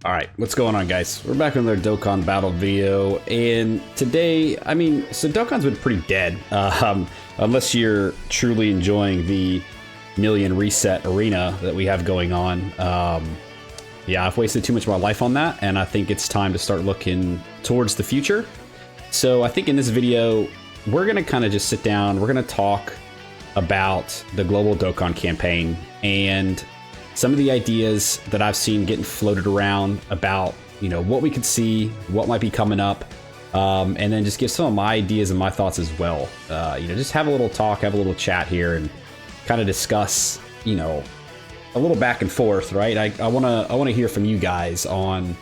All right, what's going on, guys? We're back with another Dokkan battle video, and today, so Dokkan's been pretty dead, unless you're truly enjoying the million reset arena that we have going on. Yeah, I've wasted too much of my life on that, and I think it's time to start looking towards the future. So I think in this video, we're gonna kind of just sit down, we're gonna talk about the global Dokkan campaign and some of the ideas that I've seen getting floated around about, you know, what we could see, what might be coming up, and then just give some of my ideas and my thoughts as well. You know, just have a little talk, have a little chat here, and kind of discuss, you know, a little back and forth, right? I wanna hear from you guys on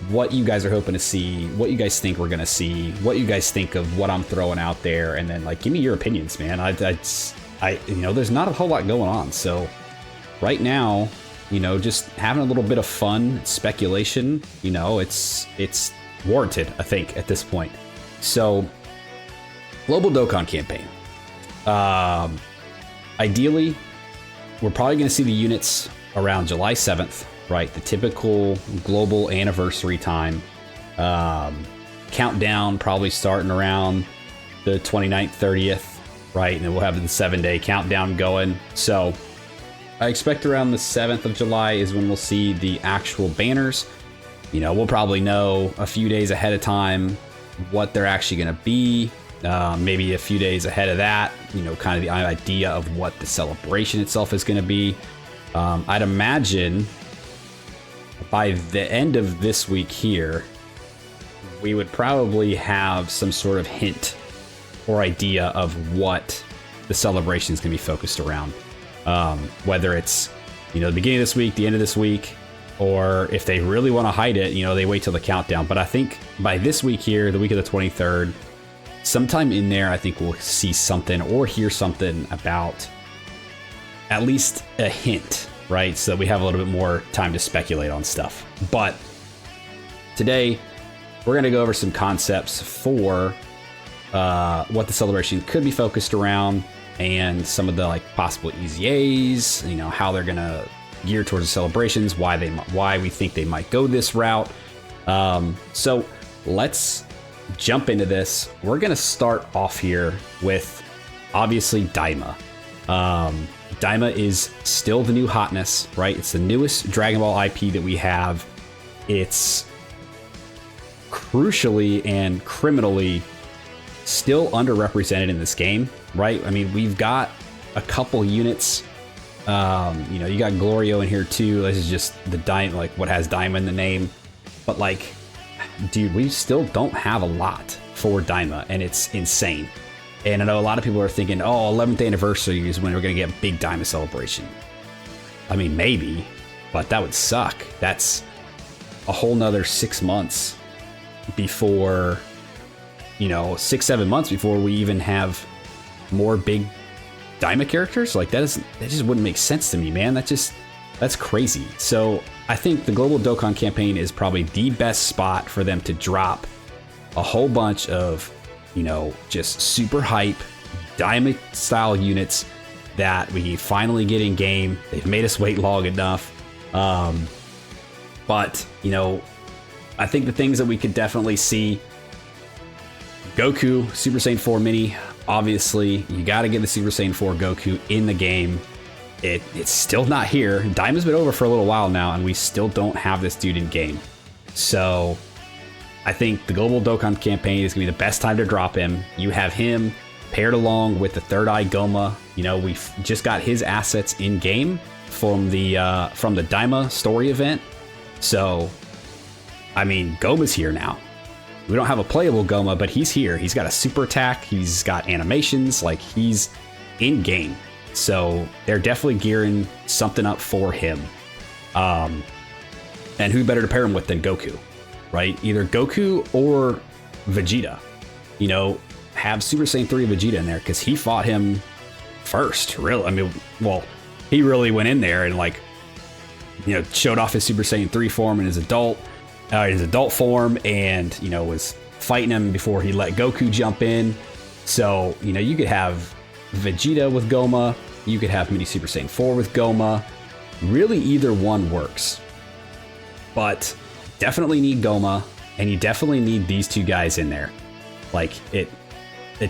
what you guys are hoping to see, what you guys think we're gonna see, what you guys think of what I'm throwing out there, and then like give me your opinions, man. You know, there's not a whole lot going on, so. Right now, you know, just having a little bit of fun, speculation, you know, it's warranted, I think, at this point. So, global Dokkan campaign. Ideally, we're probably going to see the units around July 7th, right? The typical global anniversary time. Countdown probably starting around the 29th, 30th, right? And then we'll have the 7-day countdown going. So, I expect around the 7th of July is when we'll see the actual banners. You know, we'll probably know a few days ahead of time what they're actually going to be. Maybe a few days ahead of that, you know, kind of the idea of what the celebration itself is going to be. I'd imagine by the end of this week here, we would probably have some sort of hint or idea of what the celebration is going to be focused around. Whether it's, you know, the beginning of this week, the end of this week, or if they really want to hide it, you know, they wait till the countdown. But I think by this week here, the week of the 23rd, sometime in there, I think we'll see something or hear something about at least a hint, right? So that we have a little bit more time to speculate on stuff. But today, we're going to go over some concepts for what the celebration could be focused around, and some of the like possible easy A's, you know, how they're gonna gear towards the celebrations, why we think they might go this route. So let's jump into this. We're gonna start off here with obviously Daima. Daima is still the new hotness, right? It's the newest Dragon Ball IP that we have. It's crucially and criminally still underrepresented in this game, right? I mean, we've got a couple units. You know, you got Glorio in here too. This is just the like what has Daima in the name. But like, dude, we still don't have a lot for Daima, and it's insane. And I know a lot of people are thinking, oh, 11th anniversary is when we're gonna get a big Daima celebration. I mean, maybe, but that would suck. That's a whole nother 6 months before, you know, 6-7 months before we even have more big Daima characters. Like that just wouldn't make sense to me, man. That's crazy. So I think the global Dokkan campaign is probably the best spot for them to drop a whole bunch of, you know, just super hype Daima style units that we finally get in game. They've made us wait long enough. But, you know, I think the things that we could definitely see: Goku, Super Saiyan 4 Mini. Obviously, you got to get the Super Saiyan 4 Goku in the game. It's still not here. Daima's been over for a little while now, and we still don't have this dude in game. So I think the Global Dokkan campaign is going to be the best time to drop him. You have him paired along with the Third Eye Goma. You know, we've just got his assets in game from the Daima story event. So, I mean, Goma's here now. We don't have a playable Goma, but he's here. He's got a super attack. He's got animations. Like, he's in game. So they're definitely gearing something up for him. And who better to pair him with than Goku, right? Either Goku or Vegeta. You know, have Super Saiyan 3 Vegeta in there because he fought him first, really. I mean, well, he really went in there and, like, you know, showed off his Super Saiyan 3 form in his adult form, and, you know, was fighting him before he let Goku jump in. So, you know, you could have Vegeta with Goma, you could have Mini Super Saiyan 4 with Goma. Really, either one works. But definitely need Goma, and you definitely need these two guys in there. Like, it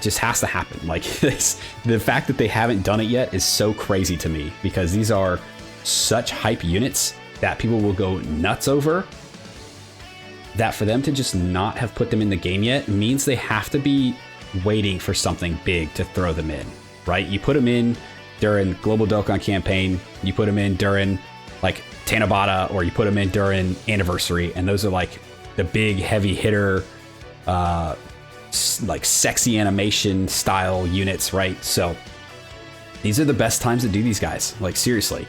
just has to happen. Like, the fact that they haven't done it yet is so crazy to me, because these are such hype units that people will go nuts over, that for them to just not have put them in the game yet means they have to be waiting for something big to throw them in, right? You put them in during Global Dokkan campaign, you put them in during like Tanabata, or you put them in during Anniversary, and those are like the big heavy hitter, like sexy animation style units, right? So these are the best times to do these guys, like seriously.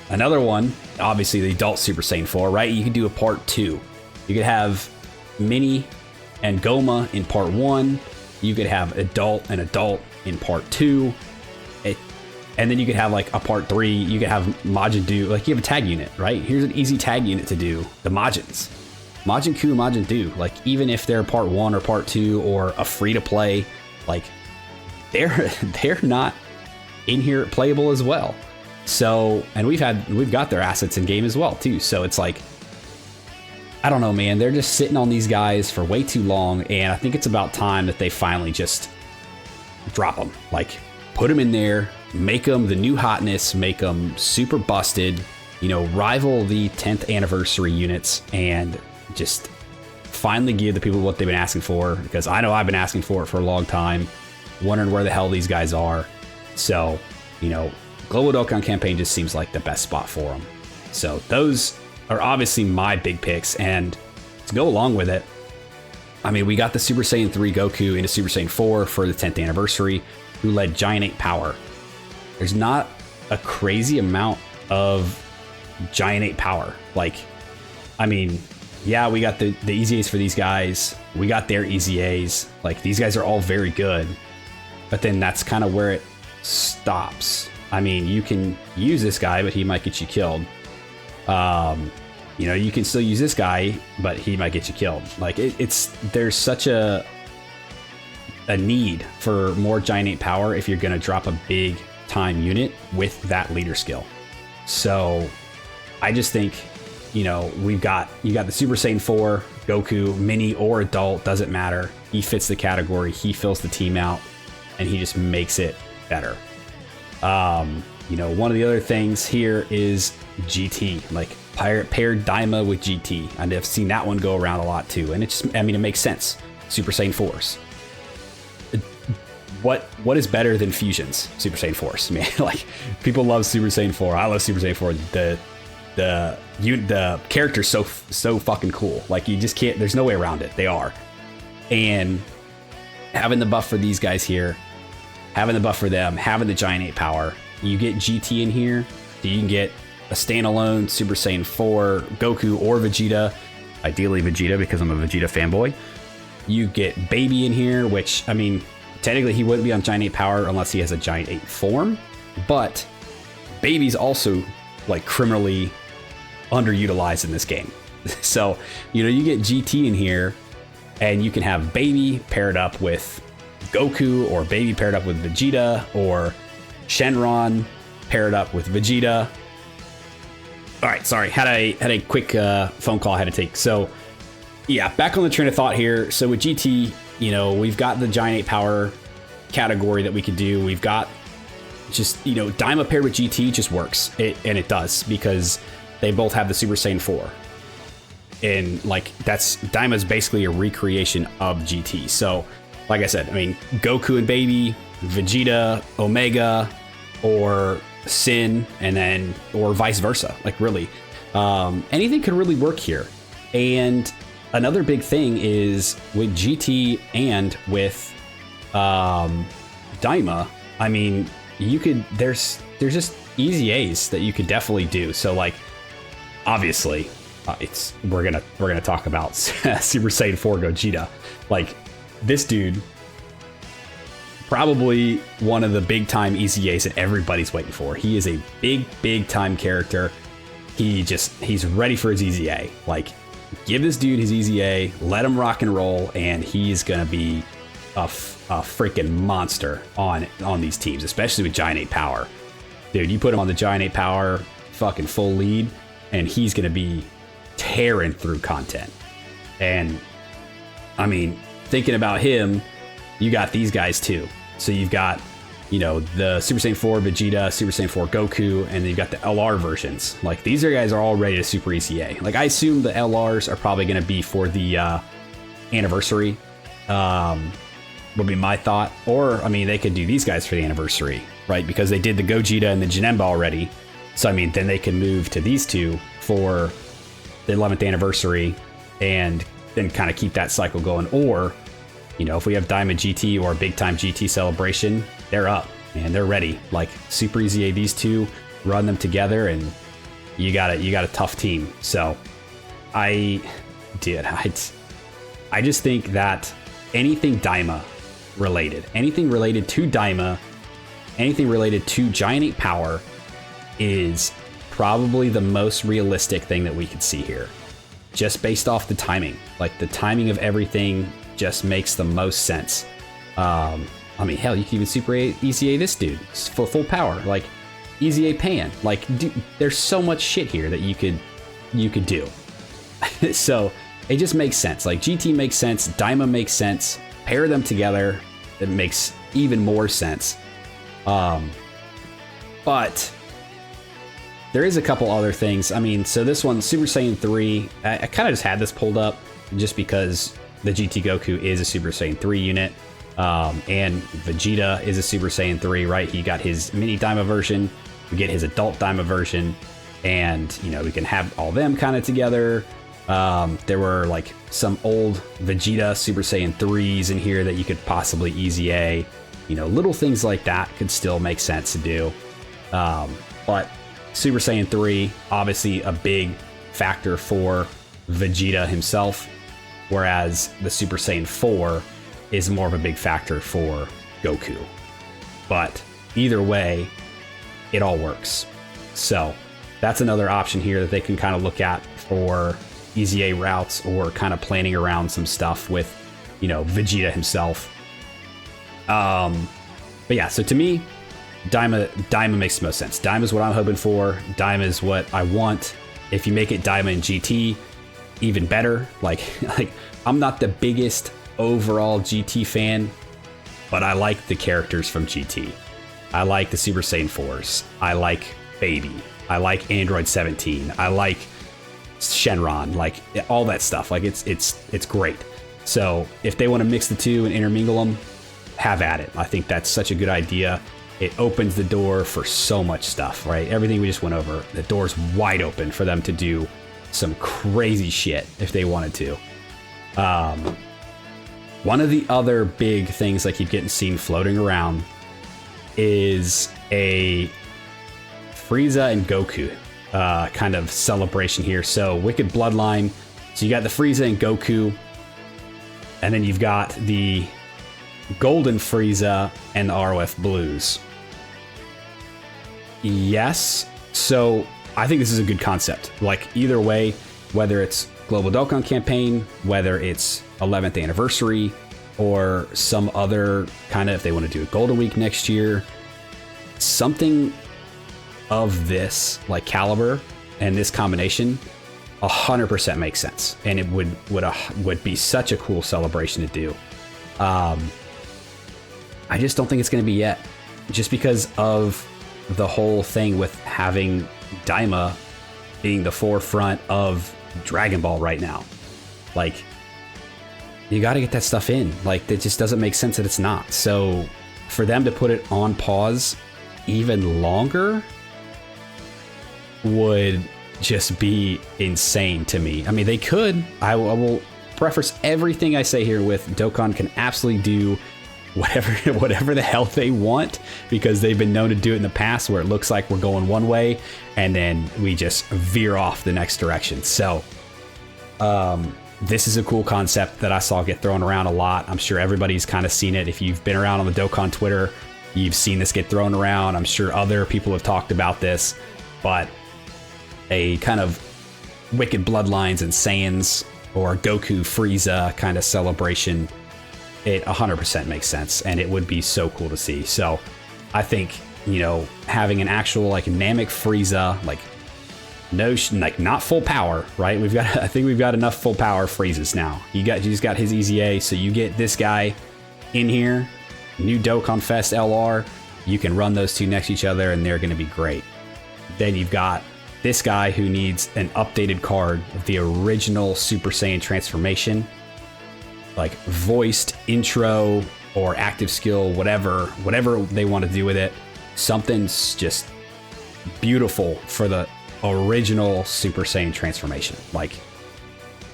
Another one, obviously the adult Super Saiyan 4, right? You could do a part 2. You could have Mini and Goma in part 1. You could have adult and adult in part 2. And then you could have like a part 3. You could have Majin Do, like you have a tag unit, right? Here's an easy tag unit to do. The Majins. Majin Ku, Majin Do, like even if they're part 1 or part 2 or a free to play, like they're not in here playable as well. So, and we've got their assets in game as well too. So it's like, I don't know, man, they're just sitting on these guys for way too long. And I think it's about time that they finally just drop them, like put them in there, make them the new hotness, make them super busted, you know, rival the 10th anniversary units, and just finally give the people what they've been asking for, because I know I've been asking for it for a long time, wondering where the hell these guys are. So, you know, Global Dokkan campaign just seems like the best spot for them. So those are obviously my big picks, and to go along with it, I mean, we got the Super Saiyan 3 Goku into Super Saiyan 4 for the 10th anniversary, who led Giant 8 power. There's not a crazy amount of Giant 8 power. Like, I mean, yeah, we got the EZAs for these guys. We got their EZAs. Like, these guys are all very good. But then that's kind of where it stops. I mean, you can use this guy, but he might get you killed. You know, you can still use this guy, but he might get you killed. Like, there's such a need for more Giant 8 power if you're going to drop a big time unit with that leader skill. So I just think, you know, you got the Super Saiyan 4 Goku, mini or adult, doesn't matter. He fits the category, he fills the team out, and he just makes it better. You know, one of the other things here is GT, like paired Daima with GT. I've seen that one go around a lot too, and it just, I mean, it makes sense. Super Saiyan 4s. What is better than fusions? Super Saiyan 4s, man. Like, people love Super Saiyan 4. I love Super Saiyan 4. The character's so fucking cool. Like, you just can't. There's no way around it. They are, and having the buff for these guys here, having the buff for them, having the Giant 8 power. You get GT in here, you can get a standalone Super Saiyan 4 Goku or Vegeta, ideally Vegeta because I'm a Vegeta fanboy. You get Baby in here, which, I mean, technically he wouldn't be on Giant 8 power unless he has a Giant 8 form, but Baby's also like criminally underutilized in this game. So, you know, you get GT in here, and you can have Baby paired up with Goku, or Baby paired up with Vegeta, or Shenron paired up with Vegeta. All right, sorry, had a quick phone call I had to take. So yeah, back on the train of thought here. So with GT, you know, we've got the Giant 8 power category that we could do. We've got just, you know, Daima paired with GT just works. And it does, because they both have the Super Saiyan 4. And like, Daima's basically a recreation of GT. So like I said, I mean, Goku and Baby, Vegeta, Omega, or Sin, and then, or vice versa. Like, really, anything could really work here. And another big thing is with GT and with Daima, I mean, you could, there's just easy A's that you could definitely do. So like, obviously, we're gonna talk about Super Saiyan 4 Gogeta. Like, this dude, probably one of the big time EZAs that everybody's waiting for. He is a big time character. He's ready for his EZA. Like, give this dude his EZA, let him rock and roll, and he's gonna be a freaking monster on these teams, especially with Giant 8 power. Dude, you put him on the Giant 8 power fucking full lead, and he's gonna be tearing through content. And I mean, thinking about him, you got these guys too. So you've got, you know, the Super Saiyan 4 Vegeta, Super Saiyan 4 Goku, and then you've got the LR versions. Like, these guys are all ready to Super ECA. Like, I assume the LRs are probably going to be for the anniversary, would be my thought. Or, I mean, they could do these guys for the anniversary, right? Because they did the Gogeta and the Janemba already. So, I mean, then they can move to these two for the 11th anniversary and then kind of keep that cycle going. Or, you know, if we have Diamond GT or a big time GT celebration, they're up, man. They're ready. Like, Super EZA, these two, run them together, and you got a tough team. So, I just think that anything Daima related, anything related to Daima, anything related to Giant 8 Power is probably the most realistic thing that we could see here. Just based off the timing. Like, the timing of everything just makes the most sense. I mean, hell, you can even Super EZA this dude for full power, like EZA Pan. Like, dude, there's so much shit here that you could do. So it just makes sense. Like, GT makes sense, Daima makes sense. Pair them together, it makes even more sense. But there is a couple other things. I mean, so this one, Super Saiyan 3, I kind of just had this pulled up just because the GT Goku is a Super Saiyan 3 unit. And Vegeta is a Super Saiyan 3, right? He got his mini Daima version, we get his adult Daima version, and, you know, we can have all them kind of together. There were like some old Vegeta Super Saiyan 3s in here that you could possibly EZA. You know, little things like that could still make sense to do. But Super Saiyan 3, obviously a big factor for Vegeta himself, whereas the Super Saiyan 4 is more of a big factor for Goku. But either way, it all works. So that's another option here that they can kind of look at for EZA routes or kind of planning around some stuff with, you know, Vegeta himself. But yeah, so to me, Daima makes the most sense. Daima is what I'm hoping for. Daima is what I want. If you make it Daima and GT, even better. Like I'm not the biggest overall GT fan, but I like the characters from GT. I like the Super Saiyan 4s. I like Baby. I like Android 17. I like Shenron. Like all that stuff. Like it's great. So if they want to mix the two and intermingle them, have at it. I think that's such a good idea. It opens the door for so much stuff, right? Everything we just went over, the door's wide open for them to do some crazy shit if they wanted to. One of the other big things I keep getting seen floating around is a Frieza and Goku kind of celebration here. So Wicked Bloodline. So you got the Frieza and Goku, and then you've got the Golden Frieza and the ROF Blues. Yes. So I think this is a good concept. Like either way, whether it's Global Dokkan campaign, whether it's 11th anniversary, or some other kind of, if they want to do a Golden Week next year, something of this like caliber and this combination 100% makes sense, and it would be such a cool celebration to do. I just don't think it's going to be yet, just because of the whole thing with having Daima being the forefront of Dragon Ball right now. Like, you got to get that stuff in. Like, it just doesn't make sense that it's not. So for them to put it on pause even longer would just be insane to me. I mean, they could. I will preface everything I say here with Dokkan can absolutely do whatever the hell they want, because they've been known to do it in the past where it looks like we're going one way and then we just veer off the next direction. So this is a cool concept that I saw get thrown around a lot. I'm sure everybody's kind of seen it. If you've been around on the Dokkan Twitter, you've seen this get thrown around. I'm sure other people have talked about this, but a kind of Wicked Bloodlines and Saiyans or Goku Frieza kind of celebration, it 100% makes sense, and it would be so cool to see. So I think, you know, having an actual like Namek Frieza, like no, like not full power, right? We've got, I think we've got enough full power freezes now. You just got his EZA, so you get this guy in here, new Dokkan'S LR. You can run those two next to each other, and they're going to be great. Then you've got this guy who needs an updated card of the original Super Saiyan transformation, like voiced intro or active skill, whatever they want to do with it. Something's just beautiful for the original Super Saiyan transformation. Like,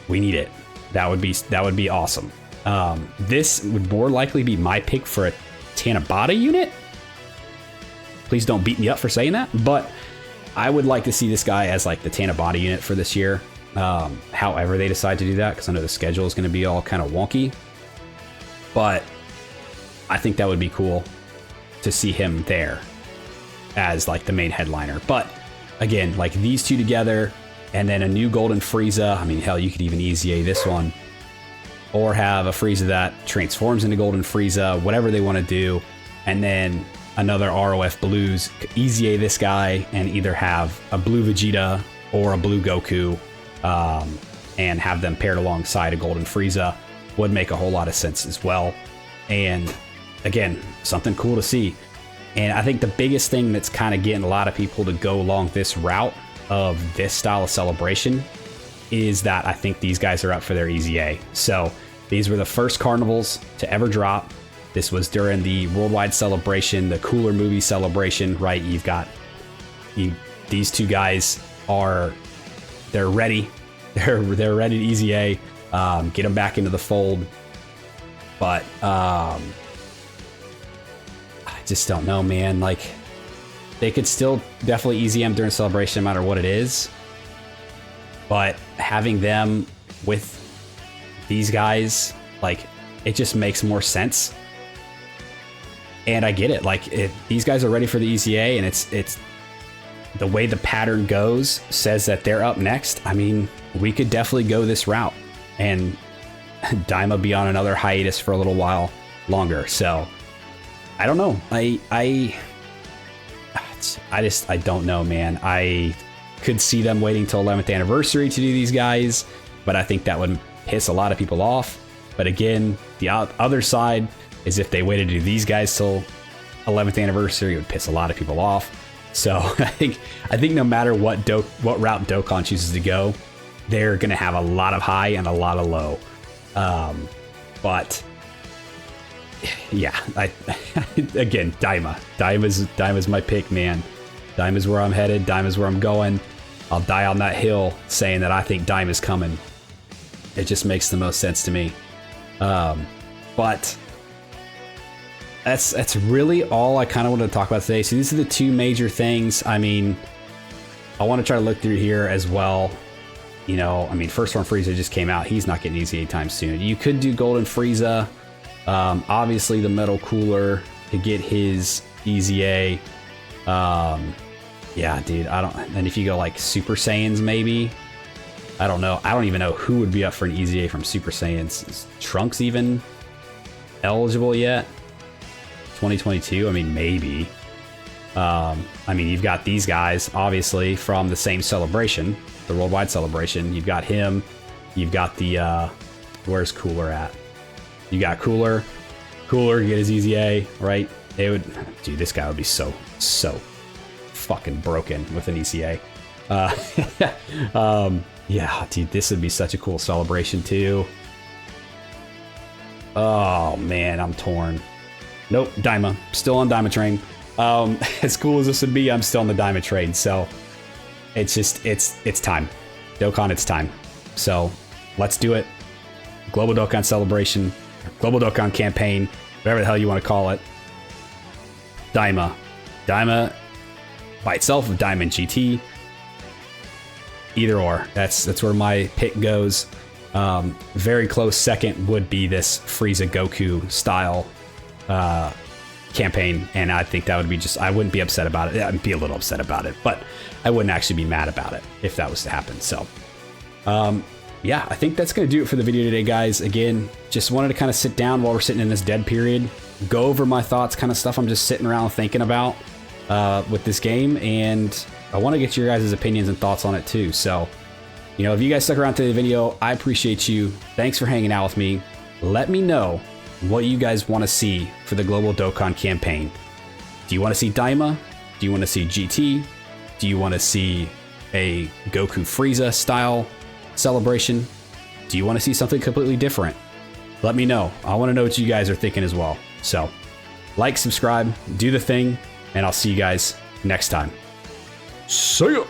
we need it. That would be awesome. This would more likely be my pick for a Tanabata unit. Please don't beat me up for saying that, but I would like to see this guy as like the Tanabata unit for this year. However they decide to do that, because I know the schedule is going to be all kind of wonky. But I think that would be cool to see him there as like the main headliner. But again, like these two together, and then a new Golden Frieza. I mean, hell, you could even EZA this one, or have a Frieza that transforms into Golden Frieza, whatever they want to do, and then another ROF Blues, EZA this guy, and either have a blue Vegeta or a blue Goku, and have them paired alongside a Golden Frieza would make a whole lot of sense as well. And again, something cool to see. And I think the biggest thing that's kind of getting a lot of people to go along this route of this style of celebration is that I think these guys are up for their EZA. So these were the first carnivals to ever drop. This was during the worldwide celebration, the Cooler movie celebration, right? You've got these two guys they're ready. They're ready to EZA, get them back into the fold. But I just don't know, man. Like, they could still definitely EZA them during celebration no matter what it is. But having them with these guys, like, it just makes more sense. And I get it. Like, these guys are ready for the EZA, and it's the way the pattern goes says that they're up next. I mean, we could definitely go this route and Daima be on another hiatus for a little while longer. So I don't know. I don't know, man. I could see them waiting till 11th anniversary to do these guys, but I think that would piss a lot of people off. But again, the other side is if they waited to do these guys till 11th anniversary, it would piss a lot of people off. So I think no matter what route Dokkan chooses to go, they're going to have a lot of high and a lot of low. But yeah, again, Daima's my pick, man. Daima's where I'm headed. Daima's where I'm going. I'll die on that hill saying that I think Daima's coming. It just makes the most sense to me. But that's really all I kind of wanted to talk about today. So these are the two major things. I mean, I want to try to look through here as well. You know, I mean, First Form Frieza just came out. He's not getting EZA anytime soon. You could do Golden Frieza. Obviously, the Metal Cooler to get his EZA. Yeah, dude, I don't. And if you go like Super Saiyans, maybe. I don't know. I don't even know who would be up for an EZA from Super Saiyans. Is Trunks even eligible yet? 2022? I mean, maybe. I mean, you've got these guys, obviously, from the same celebration, the worldwide celebration. You've got him. You've got the, where's Cooler at? You got Cooler get his EZA, right? It would, dude, this guy would be so fucking broken with an EZA. Yeah, dude, this would be such a cool celebration too. Oh man, I'm torn. Nope, Daima. Still on Daima train. As cool as this would be, I'm still on the Daima train. So it's just, it's time. Dokkan, it's time. So let's do it. Global Dokkan celebration, Global Dokkan campaign, whatever the hell you want to call it. Daima by itself, Daima and GT. Either or. That's where my pick goes. Very close second would be this Frieza Goku style campaign, and I think that would be just, I wouldn't be upset about it. I'd be a little upset about it, but I wouldn't actually be mad about it if that was to happen. So yeah, I think that's gonna do it for the video today, guys. Again, just wanted to kind of sit down while we're sitting in this dead period, go over my thoughts, kind of stuff I'm just sitting around thinking about with this game, and I want to get your guys' opinions and thoughts on it too. So, you know, if you guys stuck around to the video, I appreciate you. Thanks for hanging out with me. Let me know what you guys want to see for the Global Dokkan campaign. Do you want to see Daima? Do you want to see GT? Do you want to see a Goku Frieza style celebration? Do you want to see something completely different? Let me know. I want to know what you guys are thinking as well. So, like, subscribe, do the thing, and I'll see you guys next time. See ya!